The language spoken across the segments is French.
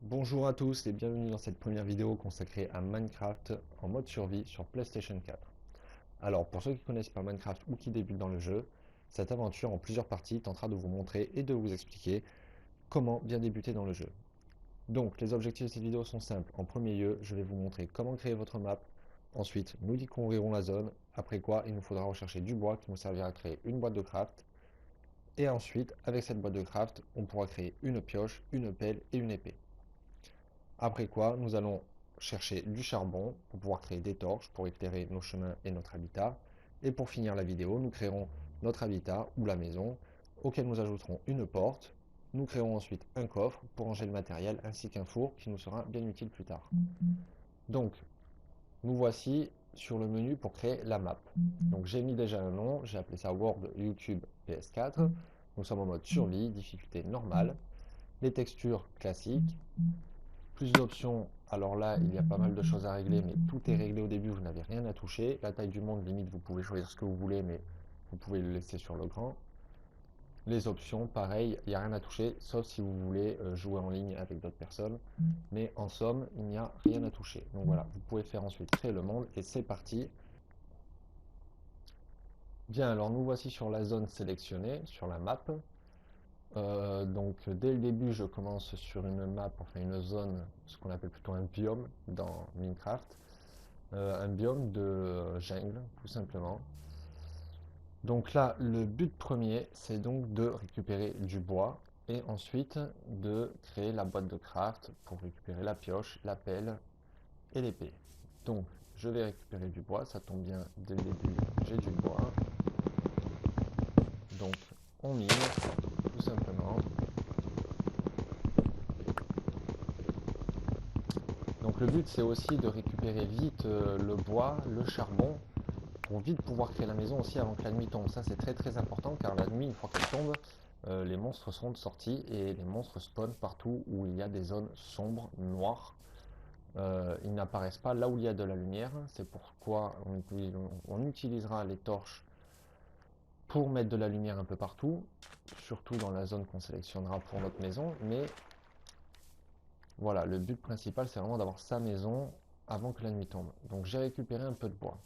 Bonjour à tous et bienvenue dans cette première vidéo consacrée à Minecraft en mode survie sur PlayStation 4. Alors pour ceux qui ne connaissent pas Minecraft ou qui débutent dans le jeu, cette aventure en plusieurs parties tentera de vous montrer et de vous expliquer comment bien débuter dans le jeu. Donc les objectifs de cette vidéo sont simples. En premier lieu, je vais vous montrer comment créer votre map. Ensuite, nous découvrirons la zone, après quoi il nous faudra rechercher du bois qui nous servira à créer une boîte de craft. Et ensuite, avec cette boîte de craft, on pourra créer une pioche, une pelle et une épée. Après quoi, nous allons chercher du charbon pour pouvoir créer des torches pour éclairer nos chemins et notre habitat. Et pour finir la vidéo, nous créerons notre habitat ou la maison, auquel nous ajouterons une porte. Nous créerons ensuite un coffre pour ranger le matériel ainsi qu'un four qui nous sera bien utile plus tard. Donc, nous voici sur le menu pour créer la map. Donc j'ai mis déjà un nom, j'ai appelé ça World YouTube PS4. Nous sommes en mode survie, difficulté normale. Les textures classiques, plus d'options, alors là, il y a pas mal de choses à régler, mais tout est réglé au début, vous n'avez rien à toucher. La taille du monde, limite, vous pouvez choisir ce que vous voulez, mais vous pouvez le laisser sur le grand. Les options, pareil, il n'y a rien à toucher, sauf si vous voulez jouer en ligne avec d'autres personnes. Mais en somme, il n'y a rien à toucher. Donc voilà, vous pouvez faire ensuite créer le monde, et c'est parti. Bien, alors nous voici sur la zone sélectionnée, sur la map. Donc dès le début, je commence sur une map, enfin une zone, ce qu'on appelle plutôt un biome dans Minecraft. Un biome de jungle, tout simplement. Donc là, le but premier, c'est donc de récupérer du bois et ensuite de créer la boîte de craft pour récupérer la pioche, la pelle et l'épée. Donc, je vais récupérer du bois, ça tombe bien, dès le début, j'ai du bois. Donc, on mine, tout simplement. Donc le but, c'est aussi de récupérer vite le bois, le charbon, pour vite pouvoir créer la maison aussi avant que la nuit tombe. Ça c'est très très important car la nuit, une fois qu'elle tombe, les monstres sont sortis et les monstres spawnent partout où il y a des zones sombres, noires. Ils n'apparaissent pas là où il y a de la lumière. C'est pourquoi on utilisera les torches pour mettre de la lumière un peu partout, surtout dans la zone qu'on sélectionnera pour notre maison. Mais voilà, le but principal c'est vraiment d'avoir sa maison avant que la nuit tombe. Donc j'ai récupéré un peu de bois.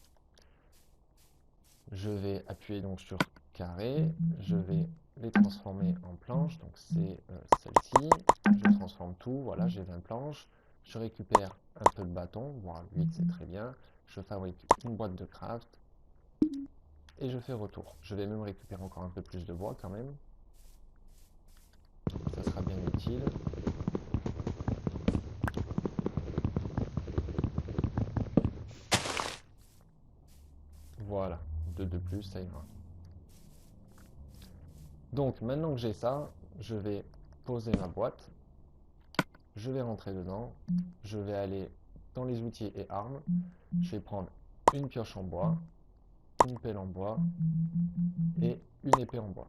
Je vais appuyer donc sur carré, je vais les transformer en planches, donc c'est celle-ci, je transforme tout, voilà j'ai 20 planches, je récupère un peu de bâton, voire 8 c'est très bien, je fabrique une boîte de craft et je fais retour. Je vais même récupérer encore un peu plus de bois quand même, ça sera bien utile. Voilà, 2 de plus, ça ira. Donc maintenant que j'ai ça, je vais poser ma boîte, je vais rentrer dedans, je vais aller dans les outils et armes, je vais prendre une pioche en bois, une pelle en bois et une épée en bois.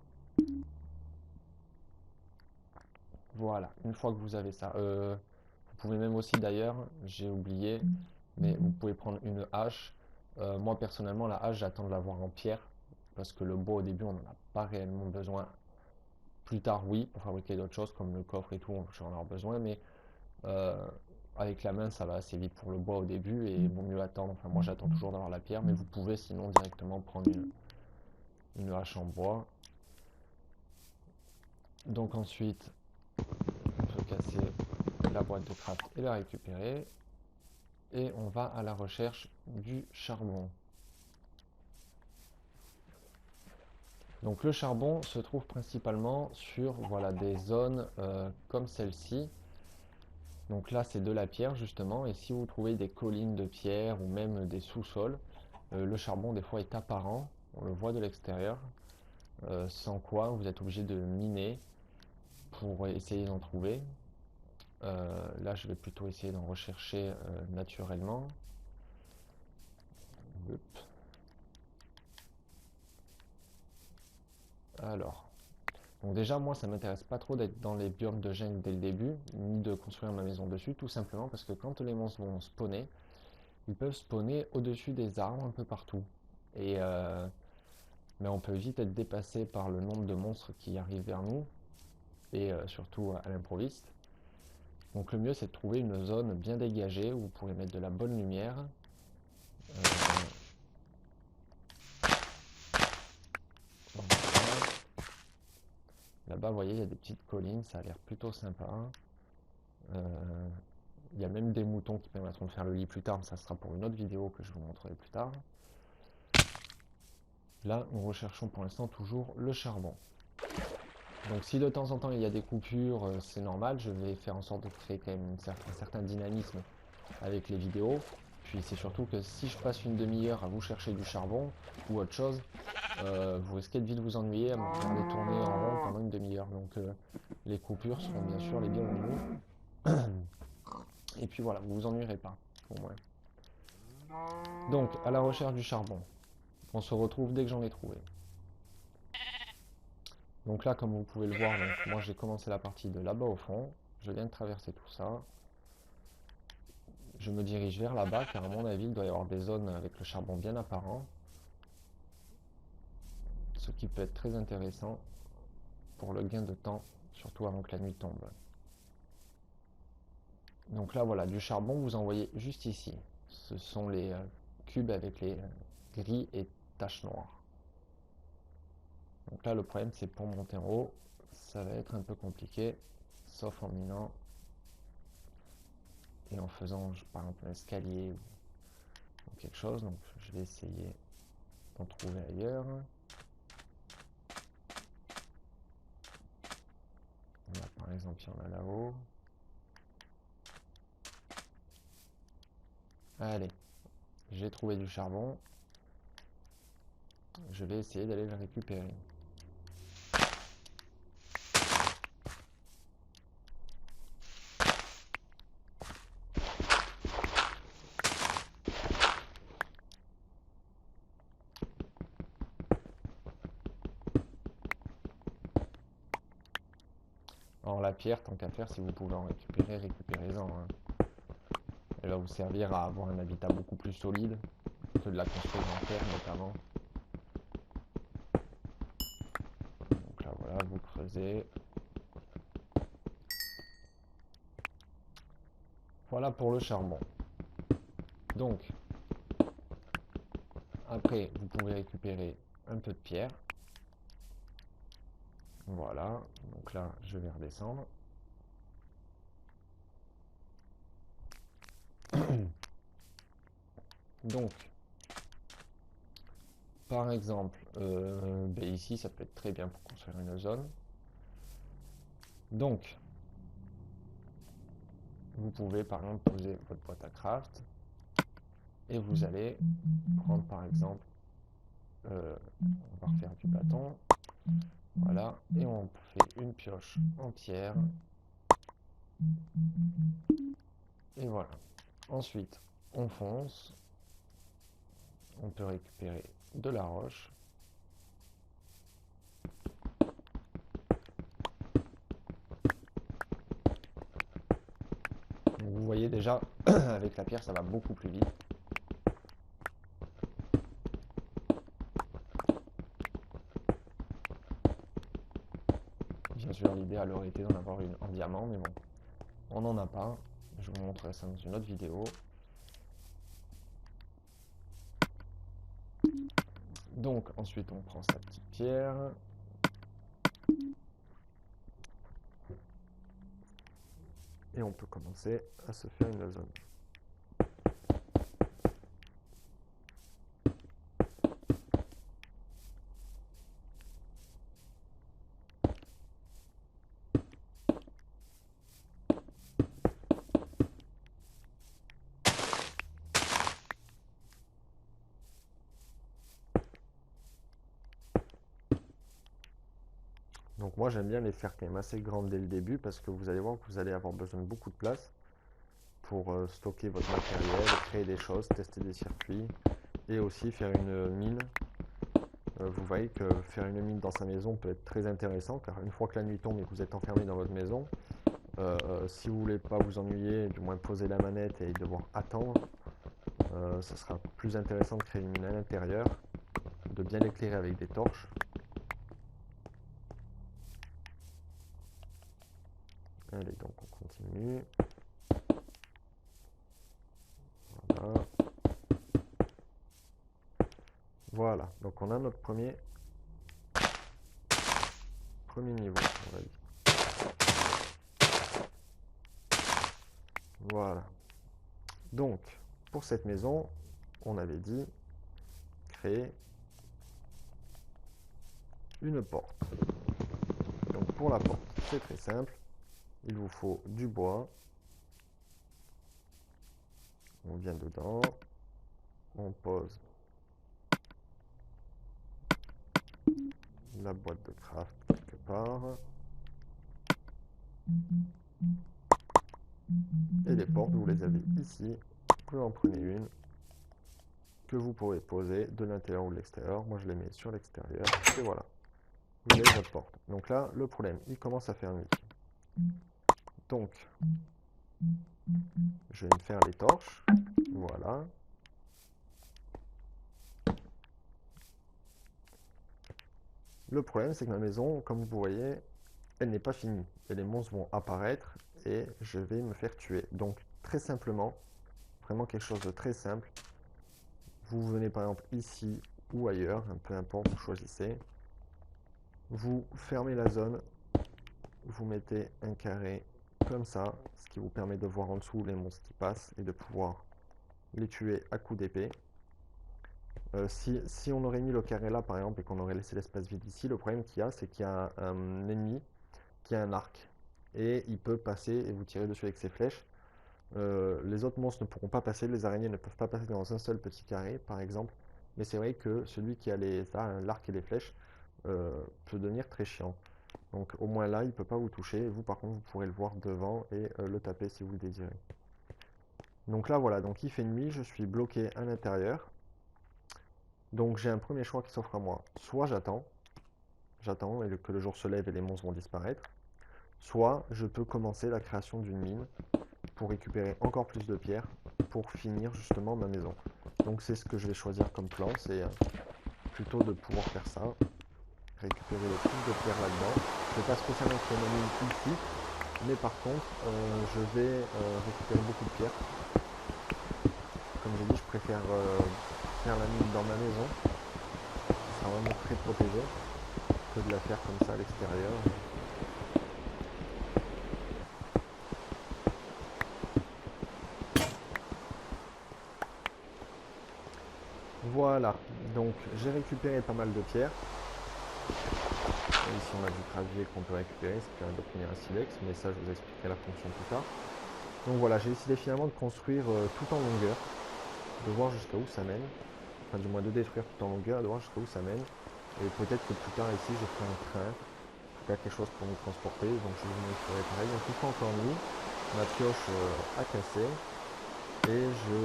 Voilà, une fois que vous avez ça, vous pouvez même aussi d'ailleurs, j'ai oublié, mais vous pouvez prendre une hache. Moi personnellement, la hache, j'attends de l'avoir en pierre parce que le bois au début, on n'en a pas réellement besoin. Plus tard, oui, pour fabriquer d'autres choses comme le coffre et tout, j'en ai besoin, mais euh, avec la main, ça va assez vite pour le bois au début et il vaut mieux attendre. Enfin, moi, j'attends toujours d'avoir la pierre, mais vous pouvez sinon directement prendre une hache en bois. Donc ensuite, on peut casser la boîte de craft et la récupérer. Et on va à la recherche du charbon. Donc le charbon se trouve principalement sur voilà, des zones comme celle-ci. Donc là c'est de la pierre justement et si vous trouvez des collines de pierre ou même des sous-sols, le charbon des fois est apparent, on le voit de l'extérieur, sans quoi vous êtes obligé de miner pour essayer d'en trouver. Là je vais plutôt essayer d'en rechercher naturellement. Alors, donc déjà, moi, ça m'intéresse pas trop d'être dans les biomes de jungle dès le début, ni de construire ma maison dessus, tout simplement parce que quand les monstres vont spawner, ils peuvent spawner au-dessus des arbres un peu partout. Et mais on peut vite être dépassé par le nombre de monstres qui arrivent vers nous, et surtout à l'improviste. Donc le mieux c'est de trouver une zone bien dégagée où vous pourrez mettre de la bonne lumière. Là-bas, vous voyez, il y a des petites collines, ça a l'air plutôt sympa. Il y a même des moutons qui permettront de faire le lit plus tard, mais ça sera pour une autre vidéo que je vous montrerai plus tard. Là, nous recherchons pour l'instant toujours le charbon. Donc si de temps en temps il y a des coupures, c'est normal, je vais faire en sorte de créer quand même un certain dynamisme avec les vidéos. Puis c'est surtout que si je passe une demi-heure à vous chercher du charbon ou autre chose, vous risquez de vite vous ennuyer à me regarder tourner en rond pendant une demi-heure. Donc les coupures seront bien sûr les bienvenues. Et puis voilà, vous vous ennuierez pas, au moins. Donc, à la recherche du charbon. On se retrouve dès que j'en ai trouvé. Donc là, comme vous pouvez le voir, donc, moi j'ai commencé la partie de là-bas au fond. Je viens de traverser tout ça. Je me dirige vers là-bas, car à mon avis, il doit y avoir des zones avec le charbon bien apparent. Ce qui peut être très intéressant pour le gain de temps, surtout avant que la nuit tombe. Donc là, voilà, du charbon, vous en voyez juste ici. Ce sont les cubes avec les gris et taches noires. Donc là, le problème, c'est pour monter en haut, ça va être un peu compliqué, sauf en minant et en faisant, par exemple, un escalier ou quelque chose. Donc je vais essayer d'en trouver ailleurs. Là, par exemple, il y en a là-haut. Allez, j'ai trouvé du charbon. Je vais essayer d'aller le récupérer. Alors la pierre, tant qu'à faire, si vous pouvez en récupérer, récupérez-en, hein. Elle va vous servir à avoir un habitat beaucoup plus solide que de la construire en terre notamment. Donc là voilà, vous creusez. Voilà pour le charbon. Donc, après, vous pouvez récupérer un peu de pierre. Voilà, donc là, je vais redescendre. Donc, par exemple, ici, ça peut être très bien pour construire une zone. Donc, vous pouvez par exemple poser votre boîte à craft et vous allez prendre par exemple, on va refaire du bâton, voilà, et on fait une pioche en pierre, et voilà. Ensuite, on fonce, on peut récupérer de la roche. Donc vous voyez déjà, avec la pierre, ça va beaucoup plus vite. Bien sûr, l'idéal aurait été d'en avoir une en diamant, mais bon, on n'en a pas. Je vous montrerai ça dans une autre vidéo. Donc ensuite, on prend sa petite pierre. Et on peut commencer à se faire une zone. Donc moi j'aime bien les faire quand même assez grandes dès le début parce que vous allez voir que vous allez avoir besoin de beaucoup de place pour stocker votre matériel, créer des choses, tester des circuits et aussi faire une mine. Vous voyez que faire une mine dans sa maison peut être très intéressant car une fois que la nuit tombe et que vous êtes enfermé dans votre maison, si vous voulez pas vous ennuyer, du moins poser la manette et devoir attendre, ce sera plus intéressant de créer une mine à l'intérieur, de bien l'éclairer avec des torches. Allez, donc on continue. Voilà, donc on a notre premier niveau, on va dire. Voilà. Donc, pour cette maison, on avait dit créer une porte. Donc pour la porte, c'est très simple. Il vous faut du bois. On vient dedans. On pose la boîte de craft quelque part. Et les portes, vous les avez ici. Vous en prenez une que vous pouvez poser de l'intérieur ou de l'extérieur. Moi, je les mets sur l'extérieur. Et voilà. Vous avez votre porte. Donc là, le problème, il commence à faire nuit. Donc, je vais me faire les torches. Voilà. Le problème, c'est que ma maison, comme vous voyez, elle n'est pas finie. Et les monstres vont apparaître et je vais me faire tuer. Donc, très simplement, vraiment quelque chose de très simple. Vous venez par exemple ici ou ailleurs, peu importe, vous choisissez. Vous fermez la zone. Vous mettez un carré comme ça, ce qui vous permet de voir en dessous les monstres qui passent et de pouvoir les tuer à coups d'épée. Si on aurait mis le carré là par exemple et qu'on aurait laissé l'espace vide ici, le problème qu'il y a, c'est qu'il y a un ennemi qui a un arc et il peut passer et vous tirer dessus avec ses flèches. Les autres monstres ne pourront pas passer, les araignées ne peuvent pas passer dans un seul petit carré par exemple, mais c'est vrai que celui qui a l'arc et les flèches peut devenir très chiant. Donc au moins là, il ne peut pas vous toucher, vous par contre vous pourrez le voir devant et le taper si vous le désirez. Donc là voilà, donc il fait nuit, je suis bloqué à l'intérieur. Donc j'ai un premier choix qui s'offre à moi. Soit j'attends et que le jour se lève et les monstres vont disparaître. Soit je peux commencer la création d'une mine pour récupérer encore plus de pierres pour finir justement ma maison. Donc c'est ce que je vais choisir comme plan, c'est plutôt de pouvoir faire ça. Récupérer le plus de pierres là-dedans. Je ne vais pas spécialement créer ma mine ici, mais par contre je vais récupérer beaucoup de pierres. Comme j'ai dit, je préfère faire la mine dans ma maison. Ça sera vraiment très protégé que de la faire comme ça à l'extérieur. Voilà, donc j'ai récupéré pas mal de pierres. Ici on a du gravier qu'on peut récupérer, ça permet d'obtenir un silex, mais ça je vous expliquerai la fonction plus tard. Donc voilà, j'ai décidé finalement de construire tout en longueur, de voir jusqu'à où ça mène, enfin du moins de détruire tout en longueur, de voir jusqu'à où ça mène. Et peut-être que plus tard ici je ferai un train, en tout cas quelque chose pour nous transporter, donc je vous montrerai pareil. Donc il fait encore nuit, ma pioche a cassé, et je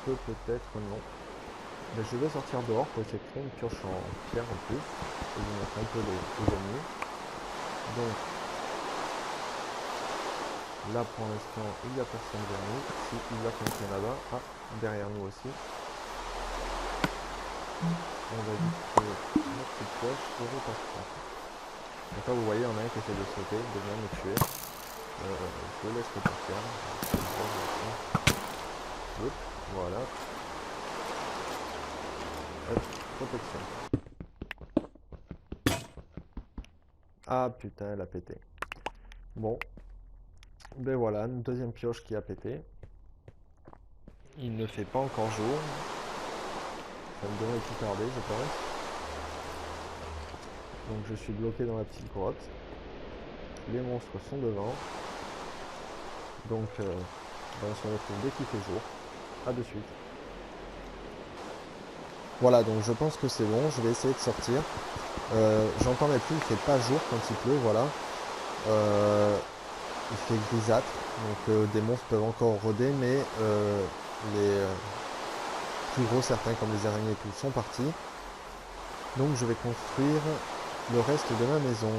peux peut-être non. Mais je vais sortir dehors pour essayer de créer une pioche en pierre en plus, et vous montrer un peu les ennemis. Donc là pour l'instant il n'y a personne derrière nous. Si il y a quelqu'un là-bas, derrière nous aussi. On va dire que notre petite pioche se repassera. Donc là vous voyez, on a un qui essaie de sauter, de venir me tuer. Je le laisse repartir. Hop, voilà. Hop, protection. Ah putain, elle a pété. Bon. Ben voilà, une deuxième pioche qui a pété. Il ne fait pas encore jour. Ça me devrait tout tarder, je pense. Donc je suis bloqué dans la petite grotte. Les monstres sont devant. Donc on se retrouve dès qu'il fait jour. A de suite. Voilà, donc je pense que c'est bon. Je vais essayer de sortir. J'entends la pluie, il fait pas jour quand il pleut, voilà. Il fait grisâtre, donc des monstres peuvent encore rôder, mais les plus gros, certains comme les araignées et tout, sont partis. Donc je vais construire le reste de ma maison.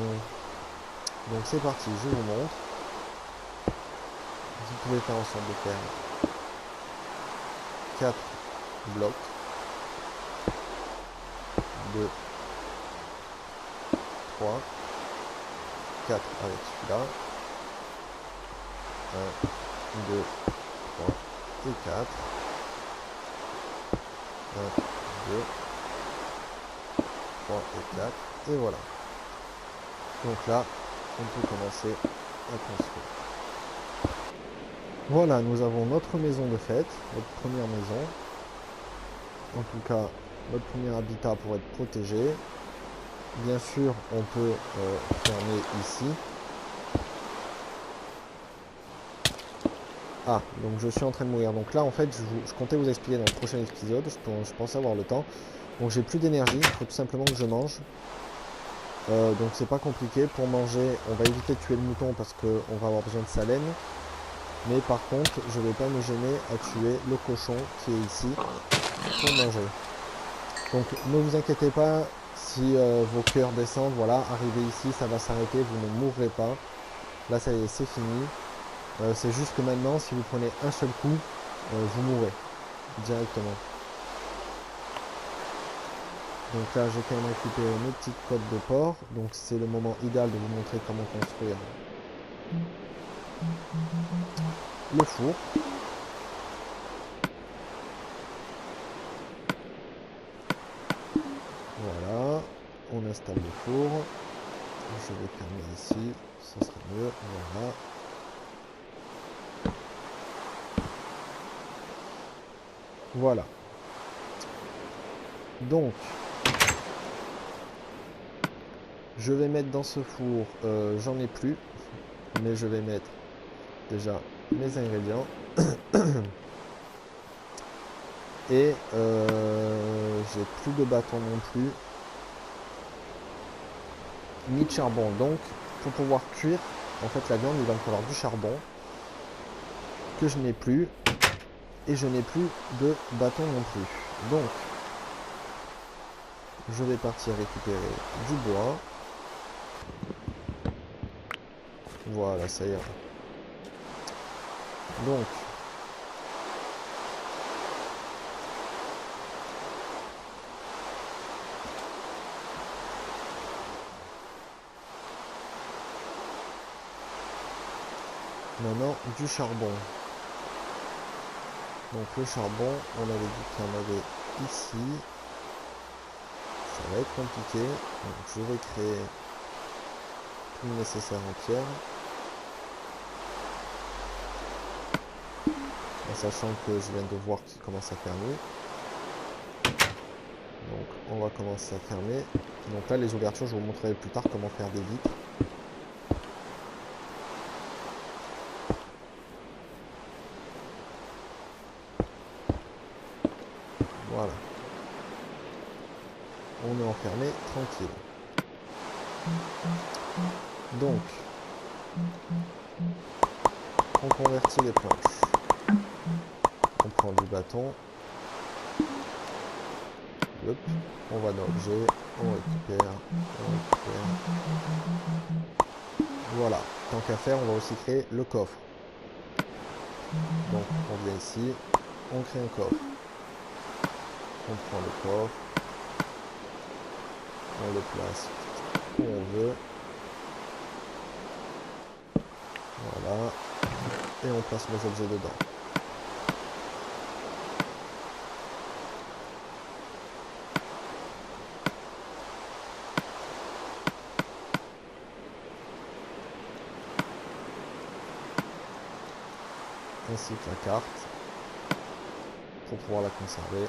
Donc c'est parti, je vous montre. Vous pouvez faire en sorte de faire 4 blocs. 2, 3, 4 avec celui-là. 1, 2, 3, et 4. 1, 2, 3 et 4. Et voilà. Donc là, on peut commencer à construire. Voilà, nous avons notre maison de fête, notre première maison. En tout cas, notre premier habitat pour être protégé. Bien sûr, on peut fermer ici. Ah, donc je suis en train de mourir. Donc là, en fait, je comptais vous expliquer dans le prochain épisode. Je pensais avoir le temps. Donc j'ai plus d'énergie. Il faut tout simplement que je mange. Donc c'est pas compliqué. Pour manger, on va éviter de tuer le mouton parce qu'on va avoir besoin de sa laine. Mais par contre, je ne vais pas me gêner à tuer le cochon qui est ici pour manger. Donc ne vous inquiétez pas si vos cœurs descendent. Voilà, arrivé ici, ça va s'arrêter. Vous ne mourrez pas. Là, ça y est, c'est fini. C'est juste que maintenant, si vous prenez un seul coup, vous mourrez directement. Donc là, j'ai quand même récupéré mes petites côtes de porc. Donc c'est le moment idéal de vous montrer comment construire le four. Voilà, on installe le four. Je vais fermer ici, ça sera mieux. Voilà. Voilà. Donc, je vais mettre dans ce four, j'en ai plus, mais je vais mettre déjà mes ingrédients. Et j'ai plus de bâton non plus, ni de charbon. Donc, pour pouvoir cuire, en fait, la viande, il va me falloir du charbon, que je n'ai plus, et je n'ai plus de bâton non plus. Donc, je vais partir récupérer du bois. Voilà, ça ira. Donc, maintenant, du charbon. Donc le charbon, on avait dit qu'il y en avait ici. Ça va être compliqué. Donc je vais créer tout le nécessaire en pierre. En sachant que je viens de voir qu'il commence à faire nuit. Donc on va commencer à fermer. Donc là les ouvertures, je vous montrerai plus tard comment faire des vitres. Voilà. On est enfermé, tranquille. Donc, on convertit les planches. On prend du bâton. Hop, on va dans l'objet, on récupère. Voilà, tant qu'à faire, on va aussi créer le coffre. Donc, on vient ici, on crée un coffre. On prend le coffre, on le place où on veut. Voilà, et on place nos objets dedans. Ainsi que la carte, pour pouvoir la conserver.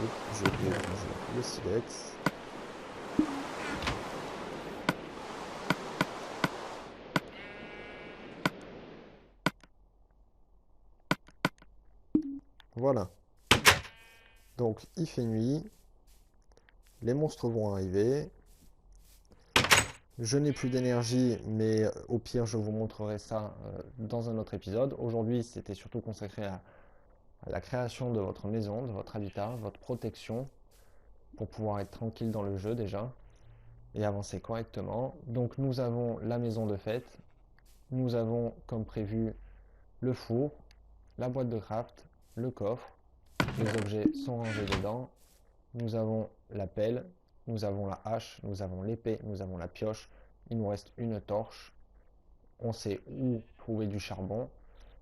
J'ai oublié de ranger le silex. Voilà. Donc il fait nuit. Les monstres vont arriver. Je n'ai plus d'énergie, mais au pire, je vous montrerai ça dans un autre épisode. Aujourd'hui, c'était surtout consacré à la création de votre maison, de votre habitat, votre protection, pour pouvoir être tranquille dans le jeu déjà, et avancer correctement. Donc nous avons la maison de fête, nous avons comme prévu le four, la boîte de craft, le coffre, les objets sont rangés dedans, nous avons la pelle, nous avons la hache, nous avons l'épée, nous avons la pioche, il nous reste une torche, on sait où trouver du charbon,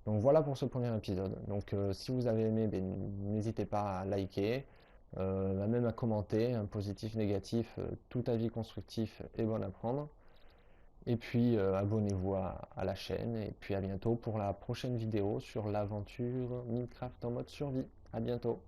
Donc voilà pour ce premier épisode. Donc si vous avez aimé, ben, n'hésitez pas à liker, même à commenter, un positif, négatif, tout avis constructif est bon à prendre. Et puis abonnez-vous à la chaîne et puis à bientôt pour la prochaine vidéo sur l'aventure Minecraft en mode survie. À bientôt.